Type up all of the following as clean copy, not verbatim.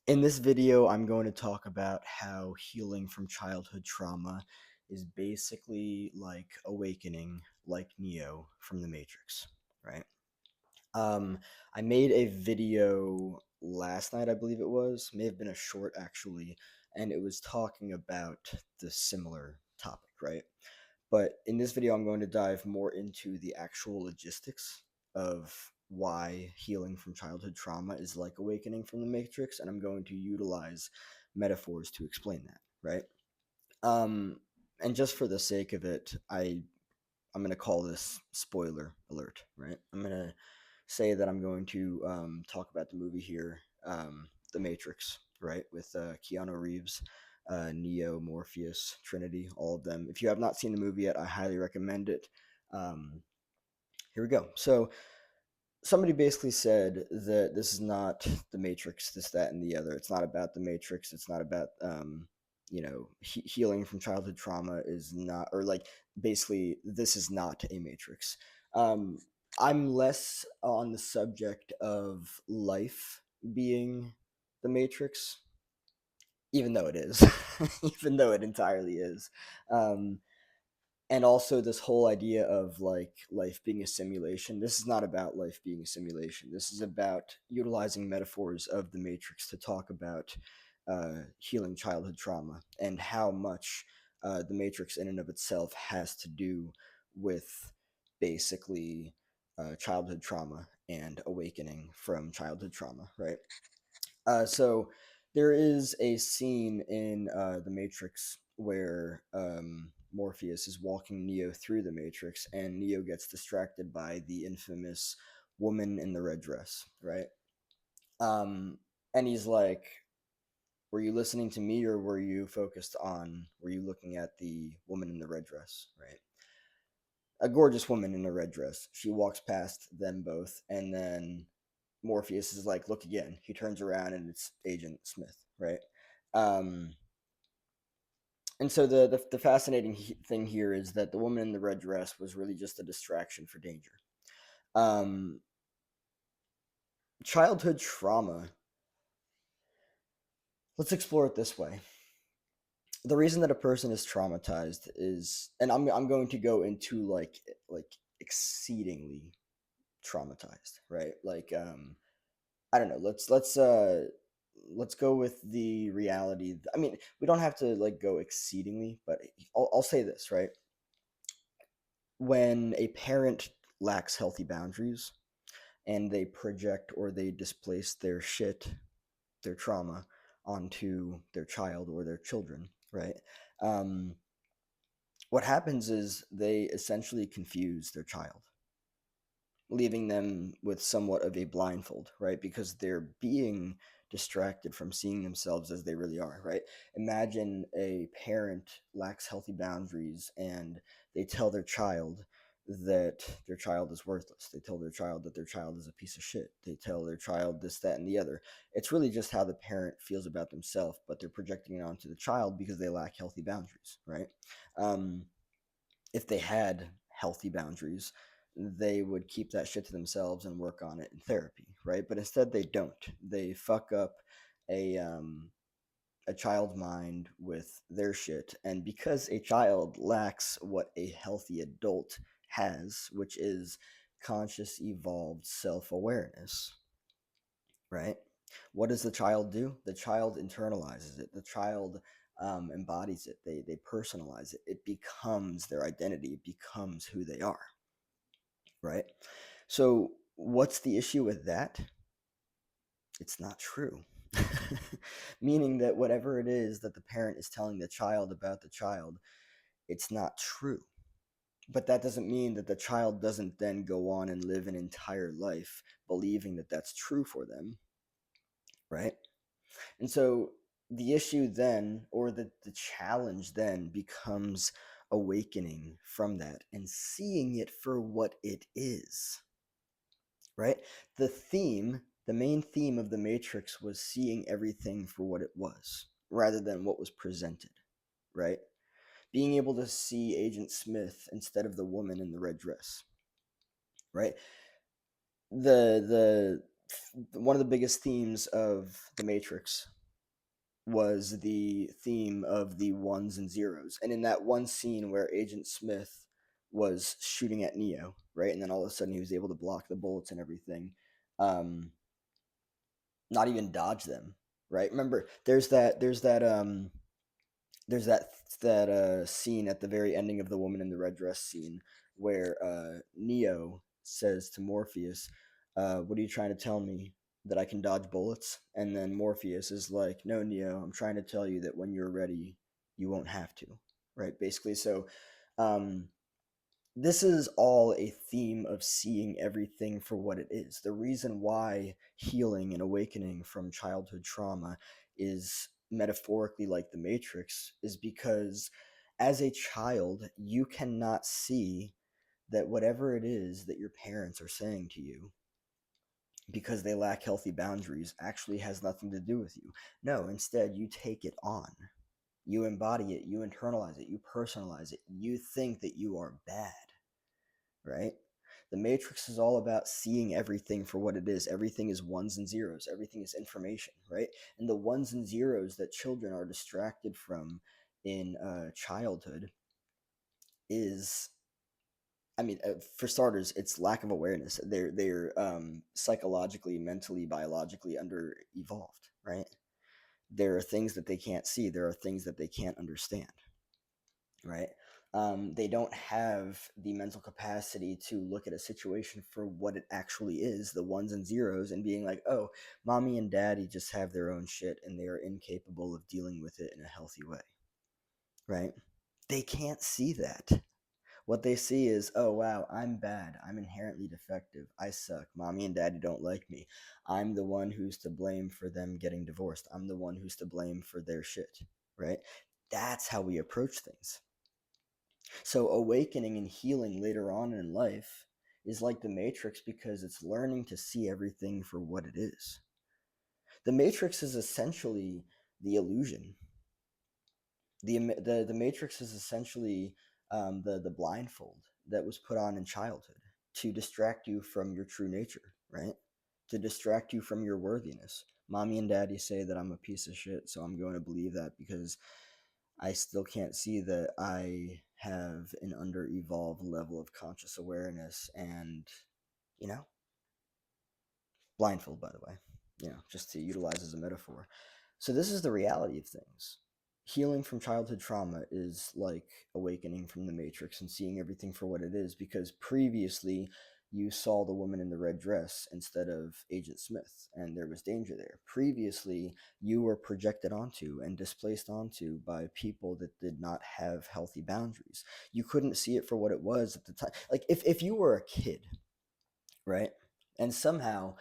In this video, I'm going to talk about how healing from childhood trauma is basically like awakening, like Neo from the Matrix, right? Um, I made a video last night, I believe it was, may have been a short actually, and it was talking about the similar topic, right? But in this video, I'm going to dive more into the actual logistics of why healing from childhood trauma is like awakening from the Matrix, and I'm going to utilize metaphors to explain that, right? Um, and just for the sake of it, I'm going to call this spoiler alert, right? I'm going to say that I'm going to talk about the movie here, The Matrix, right, with Keanu Reeves, Neo, Morpheus, Trinity, all of them. If you have not seen the movie yet, I highly recommend it. Um, Here we go. So somebody basically said that this is not the Matrix, this, that, and the other. It's not about the Matrix. It's not about healing from childhood trauma is not, or like basically this is not a Matrix. Um, I'm less on the subject of life being the Matrix, even though it is, even though it entirely is. Um, and also this whole idea of like life being a simulation. This is not about life being a simulation. This is about utilizing metaphors of the Matrix to talk about healing childhood trauma and how much the Matrix in and of itself has to do with basically childhood trauma and awakening from childhood trauma, right? So there is a scene in The Matrix where Morpheus is walking Neo through the Matrix, and Neo gets distracted by the infamous woman in the red dress, right? Um, and he's like, "Were you listening to me, or were you focused on? Were you looking at the woman in the red dress?" Right? A gorgeous woman in a red dress. She walks past them both, and then Morpheus is like, "Look again." He turns around and it's Agent Smith, right? Um, and so the fascinating thing here is that the woman in the red dress was really just a distraction for danger. Um, Childhood trauma. Let's explore it this way. The reason that a person is traumatized is, and I'm going to go into like exceedingly traumatized, right? Like I don't know. Let's go with the reality. I mean, we don't have to like go exceedingly, but I'll say this, right? When a parent lacks healthy boundaries and they project or they displace their shit, their trauma onto their child or their children, right? Um, what happens is they essentially confuse their child, leaving them with somewhat of a blindfold, right? Because they're being distracted from seeing themselves as they really are, right? Imagine a parent lacks healthy boundaries and they tell their child that their child is worthless. They tell their child that their child is a piece of shit. They tell their child this, that, and the other. It's really just how the parent feels about themselves, but they're projecting it onto the child because they lack healthy boundaries, right? Um, if they had healthy boundaries, they would keep that shit to themselves and work on it in therapy, right? But instead, they don't. They fuck up a um, a child's mind with their shit, and because a child lacks what a healthy adult has, which is conscious, evolved self awareness, right? What does the child do? The child internalizes it. The child embodies it. They personalize it. It becomes their identity. It becomes who they are, right? So what's the issue with that? It's not true. Meaning that whatever it is that the parent is telling the child about the child, it's not true. But that doesn't mean that the child doesn't then go on and live an entire life believing that that's true for them, right? And so the issue then, or the challenge then, becomes awakening from that and seeing it for what it is, right? The main theme of The Matrix was seeing everything for what it was rather than what was presented, right? Being able to see Agent Smith instead of the woman in the red dress, right? The one of the biggest themes of The Matrix was the theme of the ones and zeros. And in that one scene where Agent Smith was shooting at Neo, right? And then all of a sudden he was able to block the bullets and everything. Um, Not even dodge them, right? Remember, there's that scene at the very ending of the woman in the red dress scene where Neo says to Morpheus, "What are you trying to tell me? That I can dodge bullets?" And then Morpheus is like, "No, Neo, I'm trying to tell you that when you're ready, you won't have to." Right? Basically, so um, this is all a theme of seeing everything for what it is. The reason why healing and awakening from childhood trauma is metaphorically like the Matrix is because as a child, you cannot see that whatever it is that your parents are saying to you because they lack healthy boundaries actually has nothing to do with you. No, instead, you take it on. You embody it, you internalize it, you personalize it. You think that you are bad, right? The Matrix is all about seeing everything for what it is. Everything is ones and zeros. Everything is information, right? And the ones and zeros that children are distracted from in childhood is, I mean, for starters, it's lack of awareness. They're psychologically, mentally, biologically under evolved, right? There are things that they can't see. There are things that they can't understand, right? They don't have the mental capacity to look at a situation for what it actually is, the ones and zeros, and being like, oh, mommy and daddy just have their own shit and they are incapable of dealing with it in a healthy way, right? They can't see that. What they see is, oh, wow, I'm bad. I'm inherently defective. I suck. Mommy and daddy don't like me. I'm the one who's to blame for them getting divorced. I'm the one who's to blame for their shit, right? That's how we approach things. So awakening and healing later on in life is like the Matrix because it's learning to see everything for what it is. The Matrix is essentially the illusion. The Matrix is essentially the blindfold that was put on in childhood to distract you from your true nature, right? To distract you from your worthiness. Mommy and daddy say that I'm a piece of shit, so I'm going to believe that because I still can't see that I have an under evolved level of conscious awareness and, you know, blindfold, by the way, just to utilize as a metaphor. So, this is the reality of things. Healing from childhood trauma is like awakening from the Matrix and seeing everything for what it is because previously you saw the woman in the red dress instead of Agent Smith, and there was danger there. Previously, you were projected onto and displaced onto by people that did not have healthy boundaries. You couldn't see it for what it was at the time. Like, if you were a kid, right? And somehow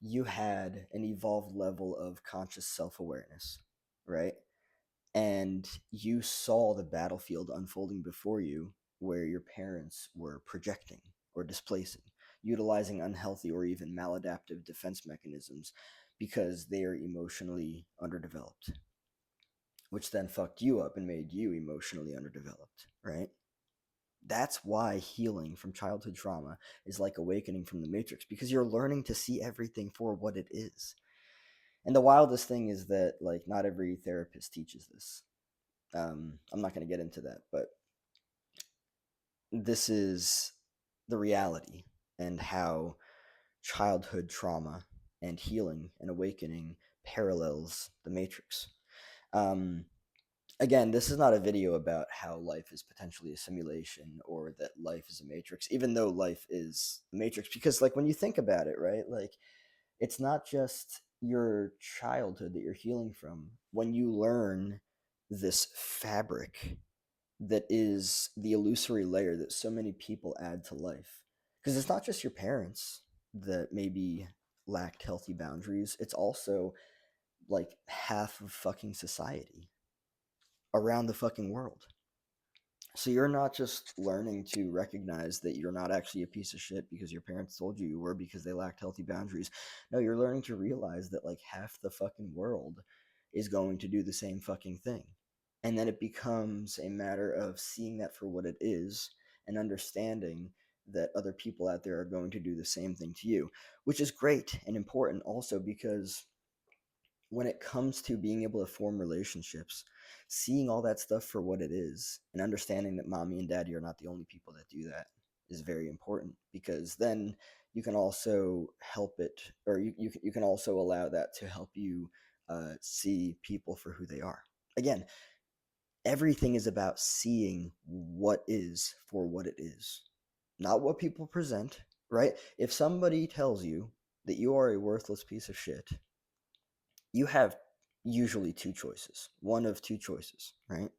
you had an evolved level of conscious self awareness, right? And you saw the battlefield unfolding before you where your parents were projecting or displacing, utilizing unhealthy or even maladaptive defense mechanisms because they are emotionally underdeveloped, which then fucked you up and made you emotionally underdeveloped, right? That's why healing from childhood trauma is like awakening from the Matrix because you're learning to see everything for what it is. And the wildest thing is that, like, not every therapist teaches this. I'm not going to get into that, but this is the reality and how childhood trauma and healing and awakening parallels the Matrix. Um, Again, this is not a video about how life is potentially a simulation or that life is a matrix, even though life is a matrix. Because, like, when you think about it, right, like, it's not just your childhood that you're healing from. When you learn this fabric that is the illusory layer that so many people add to life, because it's not just your parents that maybe lacked healthy boundaries, it's also like half of fucking society around the fucking world. So you're not just learning to recognize that you're not actually a piece of shit because your parents told you were because they lacked healthy boundaries. No, you're learning to realize that like half the fucking world is going to do the same fucking thing. And then it becomes a matter of seeing that for what it is and understanding that other people out there are going to do the same thing to you, which is great and important also because when it comes to being able to form relationships, seeing all that stuff for what it is and understanding that mommy and daddy are not the only people that do that is very important because then you can also help it, or you can also allow that to help you see people for who they are. Again, everything is about seeing what is for what it is, not what people present, right? If somebody tells you that you are a worthless piece of shit, you have usually two choices, one of two choices, right?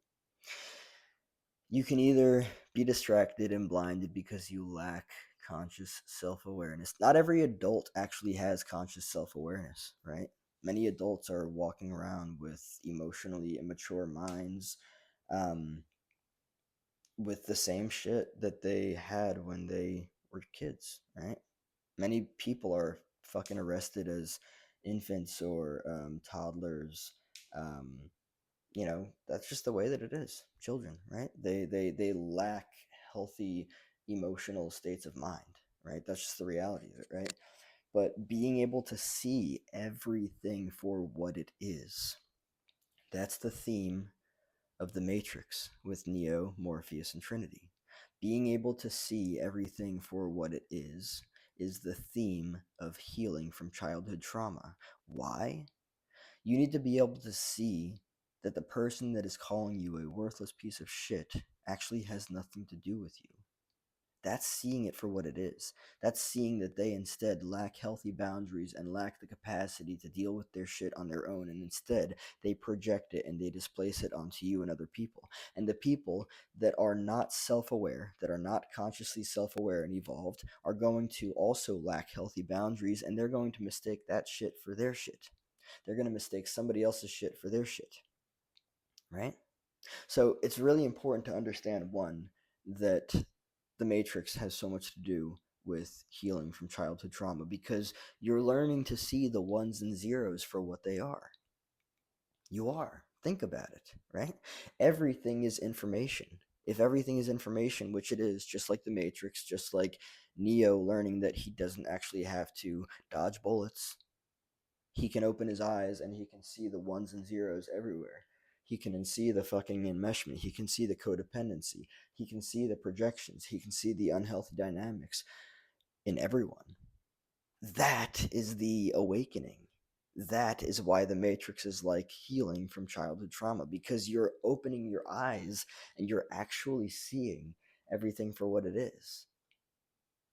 You can either be distracted and blinded because you lack conscious self awareness. Not every adult actually has conscious self awareness, right? Many adults are walking around with emotionally immature minds, um, with the same shit that they had when they were kids, right? Many people are fucking arrested as infants or toddlers. Um, that's just the way that it is. Children, right? They lack healthy emotional states of mind, right? That's just the reality of it, right? But being able to see everything for what it is, that's the theme of the Matrix with Neo, Morpheus, and Trinity. Being able to see everything for what it is the theme of healing from childhood trauma. Why? You need to be able to see that the person that is calling you a worthless piece of shit actually has nothing to do with you. That's seeing it for what it is. That's seeing that they instead lack healthy boundaries and lack the capacity to deal with their shit on their own. And instead, they project it and they displace it onto you and other people. And the people that are not self aware, that are not consciously self aware and evolved, are going to also lack healthy boundaries and they're going to mistake that shit for their shit. They're going to mistake somebody else's shit for their shit. Right? So it's really important to understand one, that the Matrix has so much to do with healing from childhood trauma because you're learning to see the ones and zeros for what they are. You are. Think about it, right? Everything is information. If everything is information, which it is, just like the Matrix, just like Neo learning that he doesn't actually have to dodge bullets, he can open his eyes and he can see the ones and zeros everywhere. He can see the fucking enmeshment. He can see the codependency. He can see the projections. He can see the unhealthy dynamics in everyone. That is the awakening. That is why the Matrix is like healing from childhood trauma, because you're opening your eyes and you're actually seeing everything for what it is.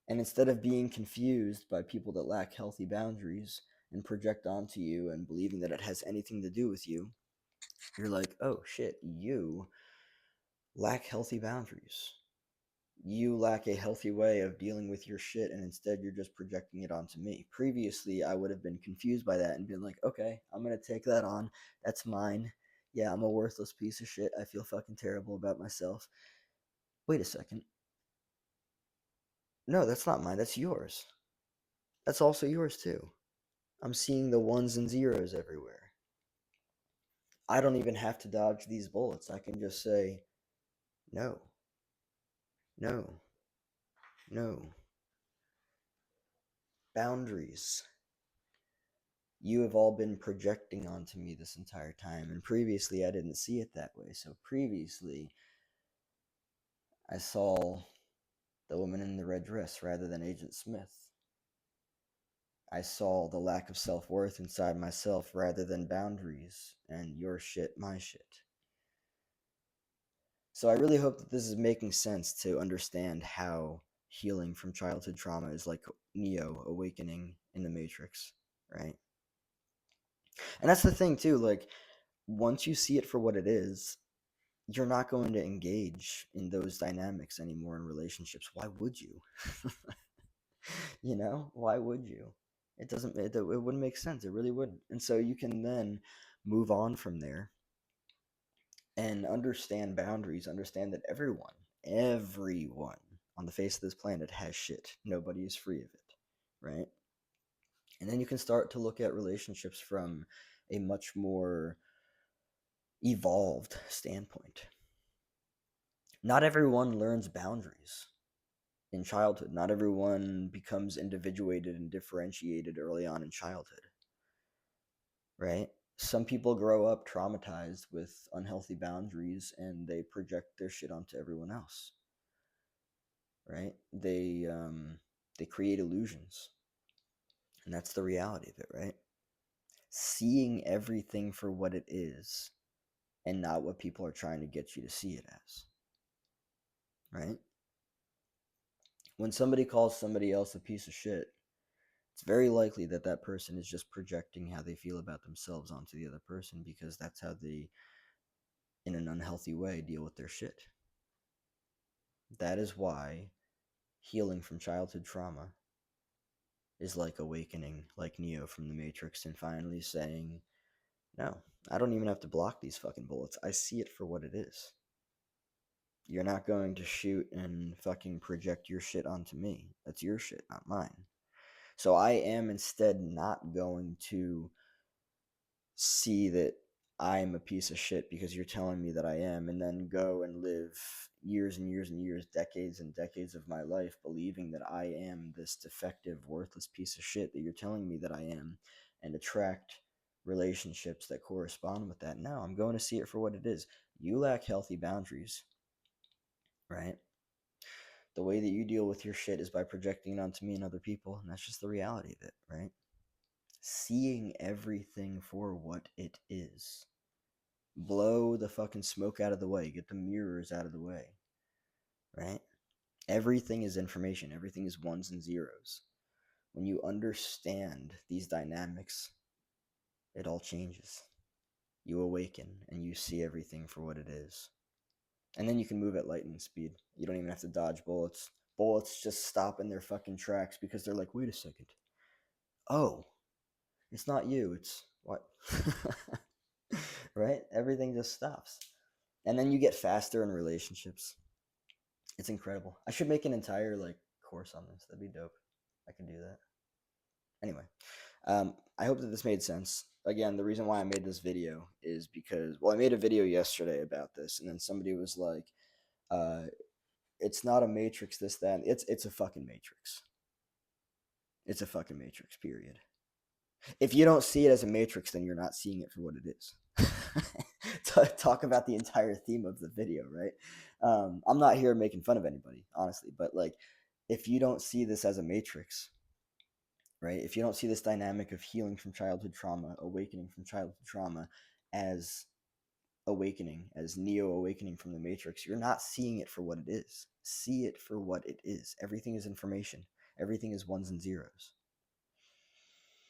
And instead of being confused by people that lack healthy boundaries and project onto you and believing that it has anything to do with you, you're like, oh shit, you lack healthy boundaries. You lack a healthy way of dealing with your shit, and instead you're just projecting it onto me. Previously, I would have been confused by that and been like, okay, I'm gonna take that on. That's mine. Yeah, I'm a worthless piece of shit. I feel fucking terrible about myself. Wait a second. No, that's not mine. That's yours. That's also yours too. I'm seeing the ones and zeros everywhere. I don't even have to dodge these bullets. I can just say, no, no, no. Boundaries. You have all been projecting onto me this entire time, and previously I didn't see it that way. So previously, I saw the woman in the red dress rather than Agent Smith. I saw the lack of self worth inside myself rather than boundaries and your shit, my shit. So I really hope that this is making sense to understand how healing from childhood trauma is like Neo awakening in the Matrix, right? And that's the thing too, like once you see it for what it is, you're not going to engage in those dynamics anymore in relationships. Why would you? Why would you? It wouldn't make sense. It really wouldn't. And so you can then move on from there and understand boundaries, understand that everyone on the face of this planet has shit. Nobody is free of it, right? And then you can start to look at relationships from a much more evolved standpoint. Not everyone learns boundaries in childhood. Not everyone becomes individuated and differentiated early on in childhood, right? Some people grow up traumatized with unhealthy boundaries and they project their shit onto everyone else, right? They create illusions, and that's the reality of it, right? Seeing everything for what it is and not what people are trying to get you to see it as, right? When somebody calls somebody else a piece of shit, it's very likely that that person is just projecting how they feel about themselves onto the other person because that's how they, in an unhealthy way, deal with their shit. That is why healing from childhood trauma is like awakening, like Neo from the Matrix, and finally saying, no, I don't even have to block these fucking bullets. I see it for what it is. You're not going to shoot and fucking project your shit onto me. That's your shit, not mine. So I am instead not going to see that I'm a piece of shit because you're telling me that I am, and then go and live years and years and years, decades and decades of my life believing that I am this defective, worthless piece of shit that you're telling me that I am, and attract relationships that correspond with that. No, I'm going to see it for what it is. You lack healthy boundaries, right? The way that you deal with your shit is by projecting it onto me and other people, and that's just the reality of it, right? Seeing everything for what it is. Blow the fucking smoke out of the way. Get the mirrors out of the way, right? Everything is information. Everything is ones and zeros. When you understand these dynamics, it all changes. You awaken and you see everything for what it is. And then you can move at lightning speed. You don't even have to dodge bullets. Bullets just stop in their fucking tracks because they're like, wait a second. Oh, it's not you. It's what? Right? Everything just stops. And then you get faster in relationships. It's incredible. I should make an entire like course on this. That'd be dope. I can do that. Anyway, I hope that this made sense. Again, the reason why I made this video is because, well, I made a video yesterday about this, and then somebody was like, uh, "It's not a matrix, this, that." It's a fucking matrix. It's a fucking matrix. Period. If you don't see it as a matrix, then you're not seeing it for what it is. Talk about the entire theme of the video, right? I'm not here making fun of anybody, honestly, but like, if you don't see this as a matrix, right? If you don't see this dynamic of healing from childhood trauma, awakening from childhood trauma as awakening, as Neo awakening from the matrix, you're not seeing it for what it is. See it for what it is. Everything is information. Everything is ones and zeros.